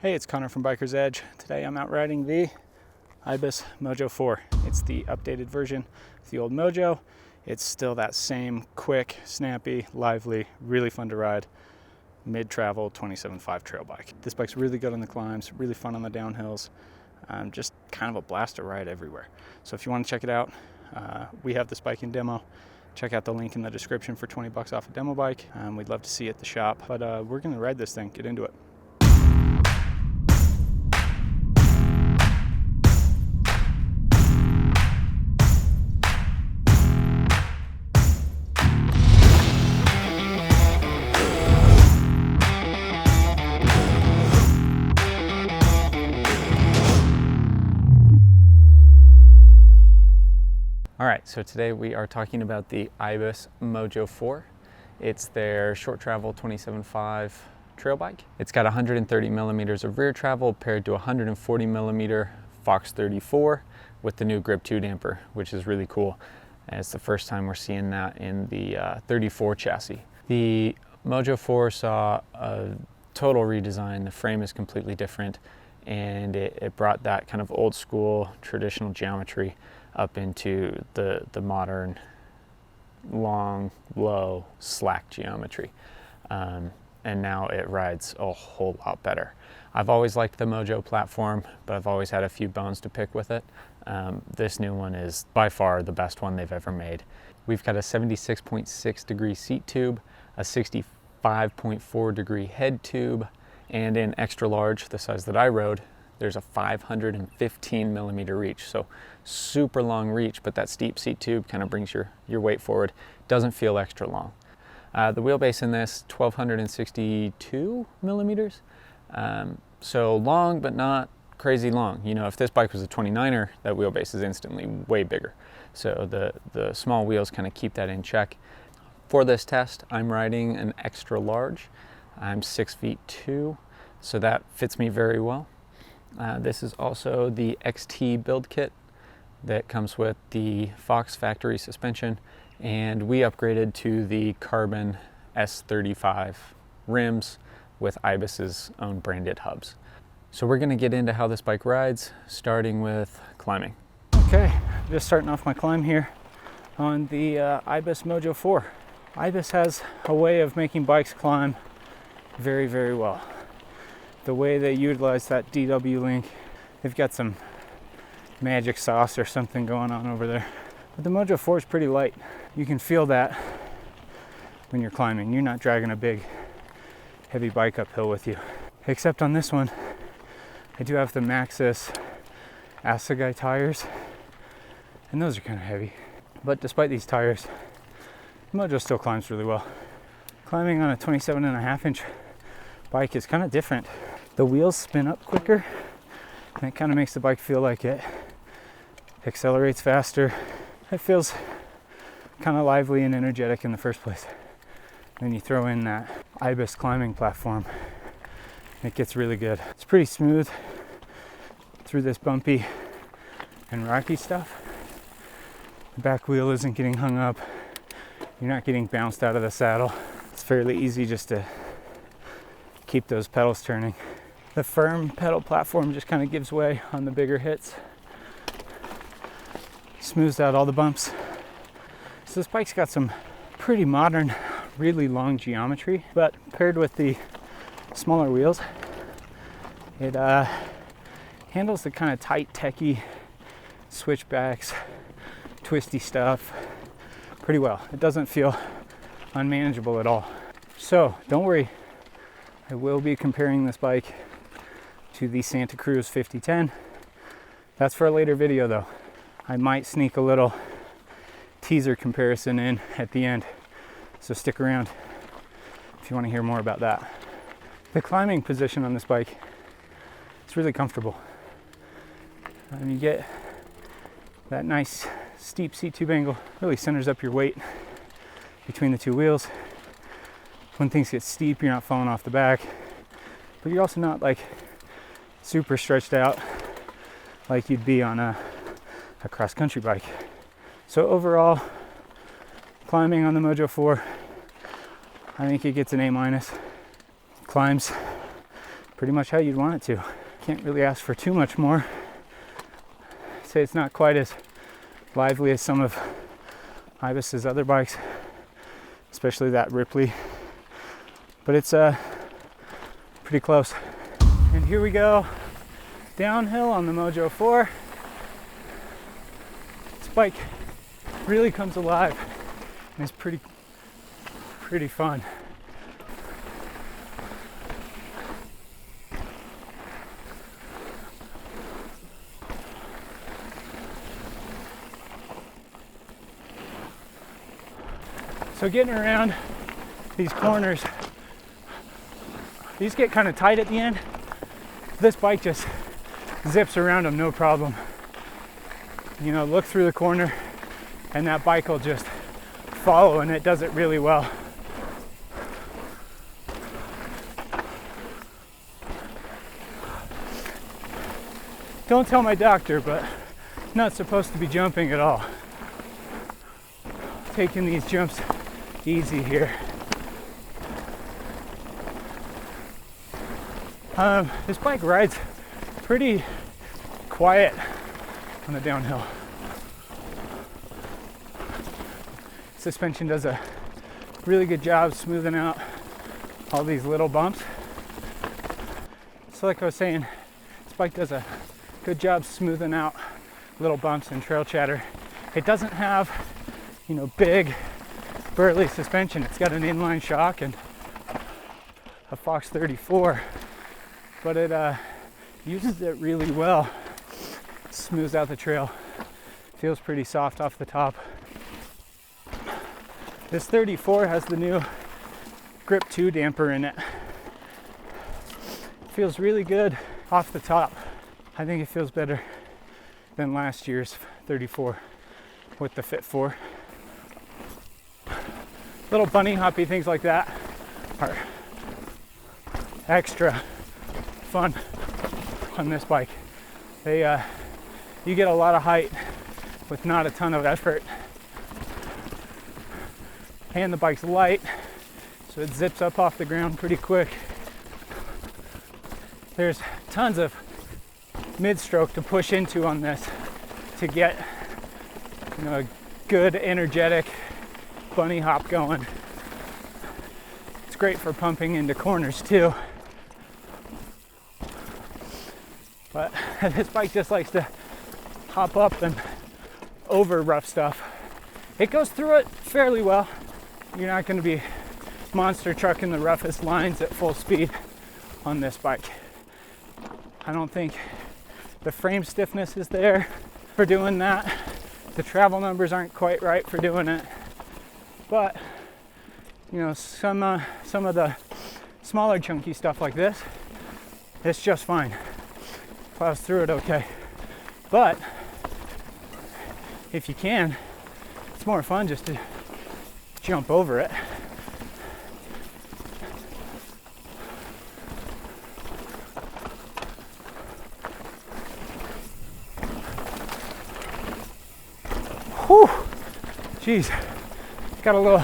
Hey, it's Connor from Biker's Edge. Today I'm out riding the Ibis Mojo 4. It's the updated version of the old Mojo. It's still that same quick, snappy, lively, really fun to ride mid-travel 27.5 trail bike. This bike's really good on the climbs, really fun on the downhills, just kind of a blast to ride everywhere. So if you want to check it out, we have this bike in demo. Check out the link in the description for 20 bucks off a demo bike. We'd love to see you at the shop, but we're gonna ride this thing, get into it. All right, so today we are talking about the Ibis Mojo 4. It's their short travel 27.5 trail bike. It's got 130 millimeters of rear travel paired to 140 millimeter Fox 34 with the new Grip 2 damper, which is really cool. And it's the first time we're seeing that in the 34 chassis. The Mojo 4 saw a total redesign. The frame is completely different, and it brought that kind of old school traditional geometry up into the modern long, low, slack geometry. And now it rides a whole lot better. I've always liked the Mojo platform, but I've always had a few bones to pick with it. This new one is by far the best one they've ever made. We've got a 76.6 degree seat tube, a 65.4 degree head tube, and in extra large, the size that I rode, there's a 515 millimeter reach. So super long reach, but that steep seat tube kind of brings your weight forward. Doesn't feel extra long. The wheelbase in this, 1262 millimeters. So long, but not crazy long. You know, if this bike was a 29er, that wheelbase is instantly way bigger. So the small wheels kind of keep that in check. For this test, I'm riding an extra large. I'm 6'2", so that fits me very well. This is also the XT build kit that comes with the Fox factory suspension, and we upgraded to the carbon S35 rims with Ibis's own branded hubs. So we're going to get into how this bike rides, starting with climbing. Okay, just starting off my climb here on the Ibis Mojo 4. Ibis has a way of making bikes climb very, very well. The way they utilize that DW link, they've got some magic sauce or something going on over there. But the Mojo 4 is pretty light. You can feel that when you're climbing. You're not dragging a big, heavy bike uphill with you. Except on this one, I do have the Maxxis Assegai tires, and those are kind of heavy. But despite these tires, the Mojo still climbs really well. Climbing on a 27.5-inch bike is kind of different. The wheels spin up quicker, and it kind of makes the bike feel like it accelerates faster. It feels kind of lively and energetic in the first place. Then you throw in that Ibis climbing platform, it gets really good. It's pretty smooth through this bumpy and rocky stuff. The back wheel isn't getting hung up. You're not getting bounced out of the saddle. It's fairly easy just to keep those pedals turning. The firm pedal platform just kind of gives way on the bigger hits. Smooths out all the bumps. So this bike's got some pretty modern, really long geometry, but paired with the smaller wheels, it handles the kind of tight, techy switchbacks, twisty stuff pretty well. It doesn't feel unmanageable at all. So don't worry, I will be comparing this bike to the Santa Cruz 5010. That's for a later video though. I might sneak a little teaser comparison in at the end, so stick around if you want to hear more about that. The climbing position on this bike is really comfortable. You get that nice steep seat tube angle, really centers up your weight between the two wheels. When things get steep, you're not falling off the back, but you're also not like super stretched out like you'd be on a cross-country bike. So overall, climbing on the Mojo 4, I think it gets an A-. Climbs pretty much how you'd want it to. Can't really ask for too much more. I'd say it's not quite as lively as some of Ibis's other bikes, especially that Ripley, but it's pretty close. And here we go, downhill on the Mojo 4. This bike really comes alive and it's pretty fun. So getting around these corners, these get kind of tight at the end. This bike just zips around them, no problem. You know, look through the corner and that bike will just follow, and it does it really well. Don't tell my doctor, but not supposed to be jumping at all. Taking these jumps easy here. This bike rides pretty quiet on the downhill. Suspension does a really good job smoothing out all these little bumps. So like I was saying, this bike does a good job smoothing out little bumps and trail chatter. It doesn't have, you know, big burly suspension. It's got an inline shock and a Fox 34, but it uses it really well. Smooths out the trail. Feels pretty soft off the top. This 34 has the new Grip 2 damper in it. Feels really good off the top. I think it feels better than last year's 34 with the Fit 4. Little bunny hoppy things like that are extra fun on this bike. You get a lot of height with not a ton of effort. And the bike's light, so it zips up off the ground pretty quick. There's tons of mid-stroke to push into on this to get, you know, a good energetic bunny hop going. It's great for pumping into corners too. But this bike just likes to hop up and over rough stuff. It goes through it fairly well. You're not going to be monster trucking the roughest lines at full speed on this bike. I don't think the frame stiffness is there for doing that. The travel numbers aren't quite right for doing it. But, you know, some of the smaller chunky stuff like this, it's just fine. Plows through it okay. But if you can, it's more fun just to jump over it. Whew, jeez, got a little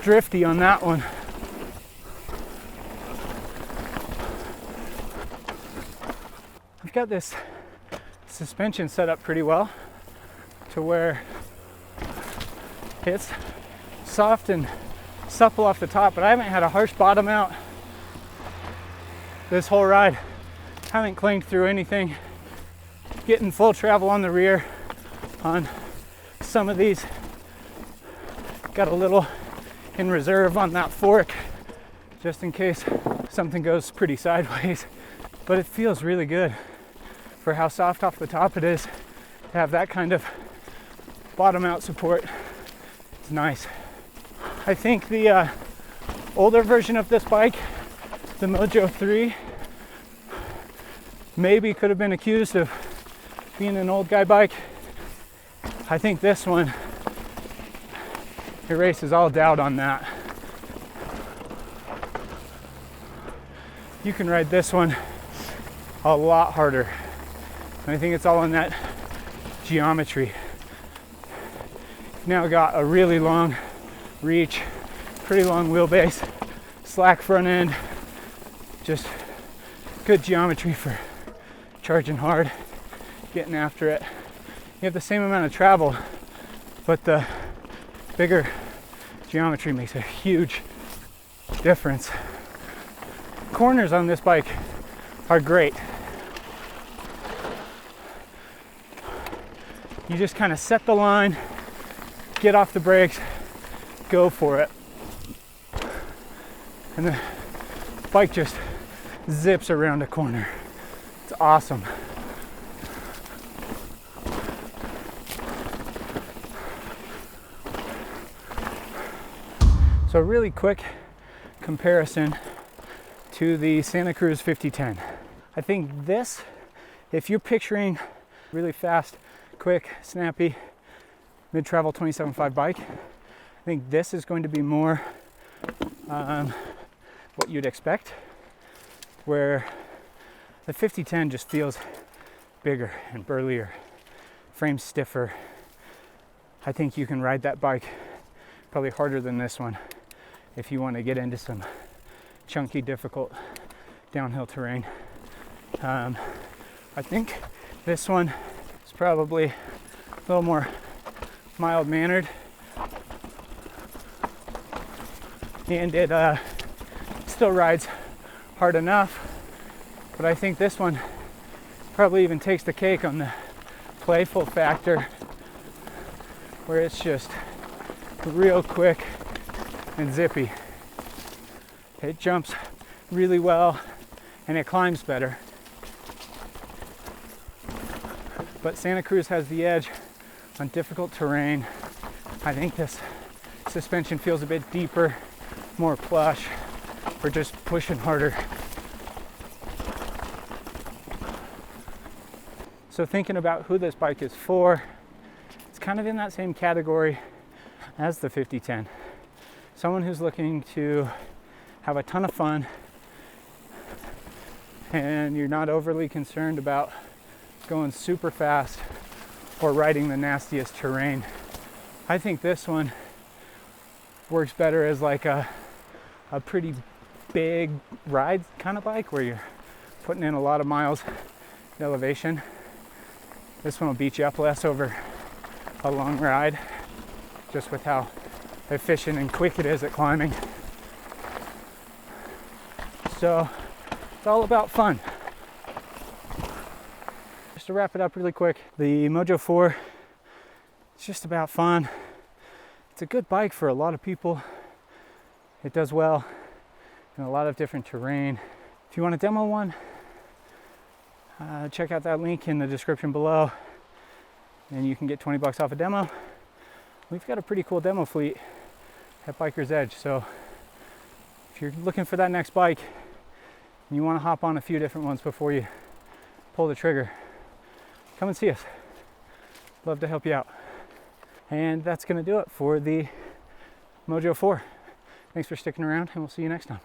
drifty on that one. I've got this suspension set up pretty well to where it's soft and supple off the top, but I haven't had a harsh bottom out this whole ride. Haven't clanked through anything. Getting full travel on the rear on some of these. Got a little in reserve on that fork just in case something goes pretty sideways, but it feels really good for how soft off the top it is. To have that kind of bottom out support is nice. I think the older version of this bike, the Mojo 3, maybe could have been accused of being an old guy bike. I think this one erases all doubt on that. You can ride this one a lot harder. And I think it's all in that geometry. Now got a really long reach, pretty long wheelbase, slack front end, just good geometry for charging hard, getting after it. You have the same amount of travel, but the bigger geometry makes a huge difference. Corners on this bike are great. You just kind of set the line, get off the brakes, go for it. And the bike just zips around a corner. It's awesome. So a really quick comparison to the Santa Cruz 5010. I think this, if you're picturing really fast, quick, snappy, mid-travel 27.5 bike, I think this is going to be more what you'd expect, where the 5010 just feels bigger and burlier, frame stiffer. I think you can ride that bike probably harder than this one if you want to get into some chunky, difficult downhill terrain. I think this one is probably a little more mild-mannered, and it still rides hard enough, but I think this one probably even takes the cake on the playful factor, where it's just real quick and zippy. It jumps really well and it climbs better. But Santa Cruz has the edge on difficult terrain. I think this suspension feels a bit deeper, more plush, for just pushing harder. So thinking about who this bike is for, it's kind of in that same category as the 5010. Someone who's looking to have a ton of fun and you're not overly concerned about going super fast or riding the nastiest terrain. I think this one works better as like a pretty big ride kind of bike where you're putting in a lot of miles in elevation. This one will beat you up less over a long ride, just with how efficient and quick it is at climbing. So it's all about fun. Just to wrap it up really quick, the Mojo 4, it's just about fun. It's a good bike for a lot of people. It does well in a lot of different terrain. If you want to demo one, check out that link in the description below and you can get 20 bucks off a demo. We've got a pretty cool demo fleet at Biker's Edge, so if you're looking for that next bike and you want to hop on a few different ones before you pull the trigger, come and see us. Love to help you out. And that's going to do it for the Mojo 4. Thanks for sticking around, and we'll see you next time.